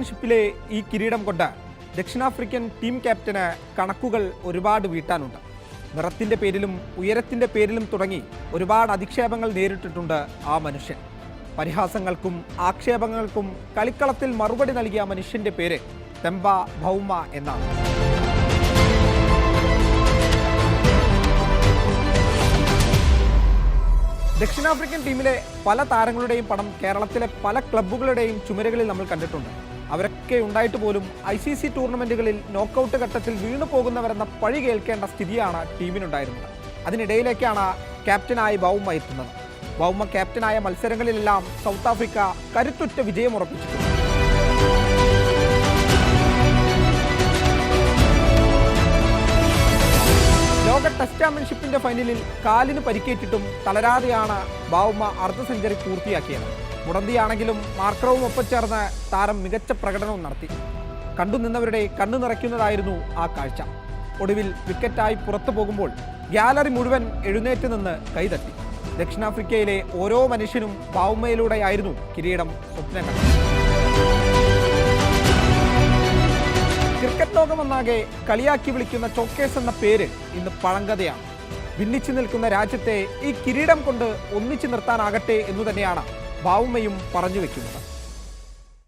ചാമ്പ്യൻഷിപ്പിലെ ഈ കിരീടം കൊണ്ട് ദക്ഷിണാഫ്രിക്കൻ ടീം ക്യാപ്റ്റന് കണക്കുകൾ ഒരുപാട് വീട്ടാനുണ്ട്. നിറത്തിൻ്റെ പേരിലും ഉയരത്തിൻ്റെ പേരിലും തുടങ്ങി ഒരുപാട് അധിക്ഷേപങ്ങൾ നേരിട്ടിട്ടുണ്ട് ആ മനുഷ്യൻ. പരിഹാസങ്ങൾക്കും ആക്ഷേപങ്ങൾക്കും കളിക്കളത്തിൽ മറുപടി നൽകിയ മനുഷ്യൻ്റെ പേര് തെമ്പ ഭൗമ എന്നാണ്. ദക്ഷിണാഫ്രിക്കൻ ടീമിലെ പല താരങ്ങളുടെയും പടം കേരളത്തിലെ പല ക്ലബ്ബുകളുടെയും ചുമരുകളിൽ നമ്മൾ കണ്ടിട്ടുണ്ട്. അവരൊക്കെ ഉണ്ടായിട്ട് പോലും ICC ടൂർണമെൻറ്റുകളിൽ നോക്കൌട്ട് ഘട്ടത്തിൽ വീണു പോകുന്നവരെന്ന പഴി കേൾക്കേണ്ട സ്ഥിതിയാണ് ടീമിനുണ്ടായിരുന്നത്. അതിനിടയിലേക്കാണ് ക്യാപ്റ്റനായി ഭൗമ എത്തുന്നത്. ഭൗമ ക്യാപ്റ്റനായ മത്സരങ്ങളിലെല്ലാം സൗത്ത് ആഫ്രിക്ക കരുത്തുറ്റ വിജയമുറപ്പിച്ചിട്ടുണ്ട്. ലോക ടെസ്റ്റ് ചാമ്പ്യൻഷിപ്പിന്റെ ഫൈനലിൽ കാലിന് പരിക്കേറ്റിട്ടും തളരാതെയാണ് ഭൗമ അർദ്ധ സെഞ്ചുറി പൂർത്തിയാക്കിയത്. മുടന്തിയാണെങ്കിലും മാർക്കറവും ഒപ്പം ചേർന്ന് താരം മികച്ച പ്രകടനവും നടത്തി. കണ്ടുനിന്നവരുടെ കണ്ണു നിറയ്ക്കുന്നതായിരുന്നു ആ കാഴ്ച. ഒടുവിൽ വിക്കറ്റായി പുറത്തു പോകുമ്പോൾ ഗ്യാലറി മുഴുവൻ എഴുന്നേറ്റ് നിന്ന് കൈതട്ടി. ദക്ഷിണാഫ്രിക്കയിലെ ഓരോ മനുഷ്യനും ഭൗമയിലൂടെയായിരുന്നു കിരീടം സ്വപ്നം കണ്ടത്. ക്രിക്കറ്റ് ലോകമൊന്നാകെ കളിയാക്കി വിളിക്കുന്ന ചോക്കേസ് എന്ന പേര് ഇന്ന് പഴങ്കഥയാണ്. ഭിന്നിച്ചു നിൽക്കുന്ന രാജ്യത്തെ ഈ കിരീടം കൊണ്ട് ഒന്നിച്ചു നിർത്താനാകട്ടെ എന്നു തന്നെയാണ് ഭൗമയും പറഞ്ഞു വെക്കുന്നത്.